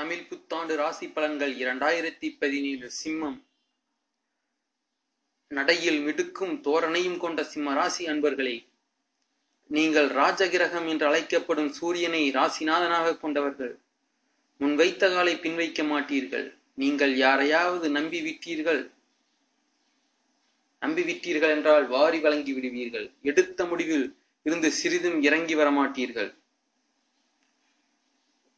தமிழ் புத்தாண்டு ராசி பலன்கள் 2017 சிம்மம். நடையில் மிடுக்கும் தோரணையும் கொண்ட சிம்ம ராசி அன்பர்களே, நீங்கள் ராஜகிரகம் என்று அழைக்கப்படும் சூரியனை ராசிநாதனாக கொண்டவர்கள். முன் வைத்த காலை பின் வைக்க மாட்டீர்கள். நீங்கள் யாரையாவது நம்பிவிட்டீர்கள் என்றால் வாரி வழங்கி விடுவீர்கள். எடுத்த முடிவில் இருந்து சிறிதும் இறங்கி வரமாட்டீர்கள்.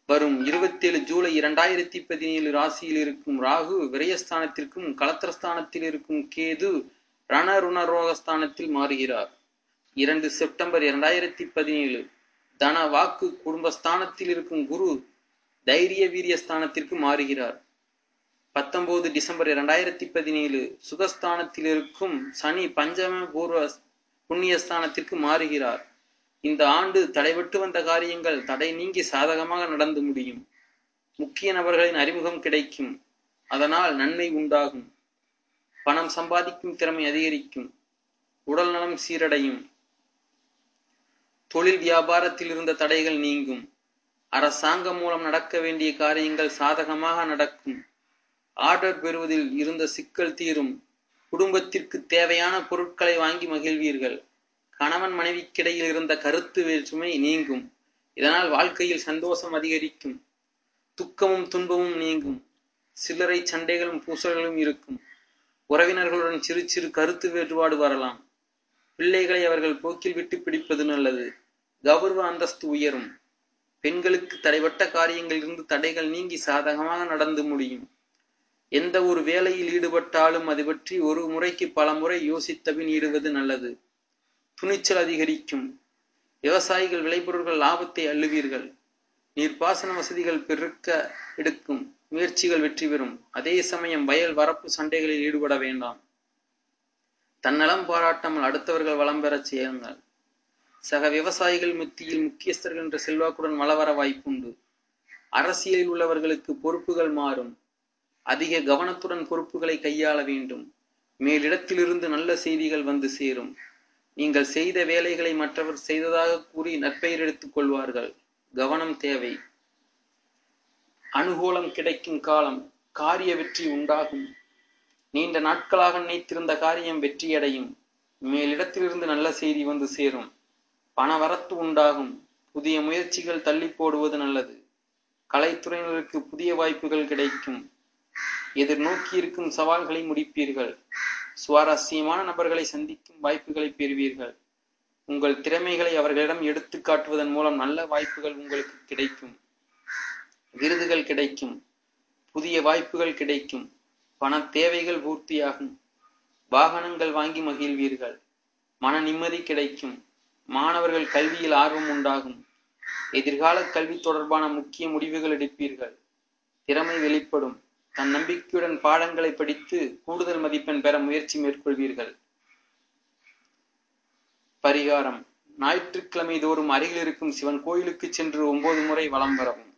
வரும் 27 ஜூலை 2017 ராசியில் இருக்கும் ராகு விரயஸ்தானத்திற்கும் கலத்திரஸ்தானத்தில் இருக்கும் கேது ரணருணரோகஸ்தானத்தில் மாறுகிறார். 2 செப்டம்பர் 2017 தன வாக்கு குடும்பஸ்தானத்தில் இருக்கும் குரு தைரிய வீரியஸ்தானத்திற்கு மாறுகிறார். 19 டிசம்பர் 2017 சுகஸ்தானத்தில் இருக்கும் சனி பஞ்சம பூர்வ புண்ணியஸ்தானத்திற்கு மாறுகிறார். இந்த ஆண்டு தடைபட்டு வந்த காரியங்கள் தடை நீங்கி சாதகமாக நடந்து முடியும். முக்கிய நபர்களின் அறிமுகம் கிடைக்கும். அதனால் நன்மை உண்டாகும். பணம் சம்பாதிக்கும் திறமை அதிகரிக்கும். உடல் நலம் சீரடையும். தொழில் வியாபாரத்தில் இருந்த தடைகள் நீங்கும். அரசாங்கம் மூலம் நடக்க வேண்டிய காரியங்கள் சாதகமாக நடக்கும். ஆர்டர் பெறுவதில் இருந்த சிக்கல் தீரும். குடும்பத்திற்கு தேவையான பொருட்களை வாங்கி மகிழ்வீர்கள். கணவன் மனைவிக்கிடையில் இருந்த கருத்து வேற்றுமை நீங்கும். இதனால் வாழ்க்கையில் சந்தோஷம் அதிகரிக்கும். துக்கமும் துன்பமும் நீங்கும். சில்லறை சண்டைகளும் பூசல்களும் இருக்கும். உறவினர்களுடன் சிறு சிறு கருத்து வேறுபாடு வரலாம். பிள்ளைகளை அவர்கள் போக்கில் விட்டு பிடிப்பது நல்லது. கௌரவ அந்தஸ்து உயரும். பெண்களுக்கு தடைபட்ட காரியங்களிலிருந்து தடைகள் நீங்கி சாதகமாக நடந்து முடியும். எந்த ஒரு வேலையில் ஈடுபட்டாலும் அது பற்றி ஒரு முறைக்கு பல முறை யோசித்தபின் ஈடுவது நல்லது. துணிச்சல் அதிகரிக்கும். விவசாயிகள் விளைபொருட்கள் லாபத்தை அள்ளுவீர்கள். நீர்ப்பாசன வசதிகள் பெருக்க எடுக்கும் முயற்சிகள் வெற்றி பெறும். அதே சமயம் வயல் வரப்பு சண்டைகளில் ஈடுபட வேண்டாம். தன்னலம் பாராட்டாமல் அடுத்தவர்கள் வளம் பெறச் செய்யுங்கள். சக விவசாயிகள் மத்தியில் முக்கியஸ்தர்கள் என்ற செல்வாக்குடன் வளவர வாய்ப்புண்டு. அரசியலில் உள்ளவர்களுக்கு பொறுப்புகள் மாறும். அதிக கவனத்துடன் பொறுப்புகளை கையாள வேண்டும். மேலிடத்திலிருந்து நல்ல செய்திகள் வந்து சேரும். நீங்கள் செய்த வேலைகளை மற்றவர் செய்ததாக கூறி நற்பெயர் எடுத்துக் கொள்வார்கள். கவனம் தேவை. அனுகூலம் கிடைக்கும் காலம். காரிய வெற்றி உண்டாகும். நீண்ட நாட்களாக நினைத்திருந்த காரியம் வெற்றியடையும். மேலிடத்திலிருந்து நல்ல செய்தி வந்து சேரும். பணவரத்து உண்டாகும். புதிய முயற்சிகள் தள்ளி போடுவது நல்லது. கலைத்துறையினருக்கு புதிய வாய்ப்புகள் கிடைக்கும். எதிர்நோக்கி இருக்கும் சவால்களை முடிப்பீர்கள். சுவாரஸ்யமான நபர்களை சந்திக்கும் வாய்ப்புகளை பெறுவீர்கள். உங்கள் திறமைகளை அவர்களிடம் எடுத்து காட்டுவதன் மூலம் நல்ல வாய்ப்புகள் உங்களுக்கு கிடைக்கும். விருதுகள் கிடைக்கும். புதிய வாய்ப்புகள் கிடைக்கும். பண தேவைகள் பூர்த்தியாகும். வாகனங்கள் வாங்கி மகிழ்வீர்கள். மன நிம்மதி கிடைக்கும். மாணவர்கள் கல்வியில் ஆர்வம் உண்டாகும். எதிர்கால கல்வி தொடர்பான முக்கிய முடிவுகள் எடுப்பீர்கள். திறமை வெளிப்படும். தன் நம்பிக்கையுடன் பாடங்களை படித்து கூடுதல் மதிப்பெண் பெற முயற்சி மேற்கொள்வீர்கள். பரிகாரம்: ஞாயிற்றுக்கிழமை தோறும் அருகில் இருக்கும் சிவன் கோயிலுக்கு சென்று 9 முறை வலம் வரவும்.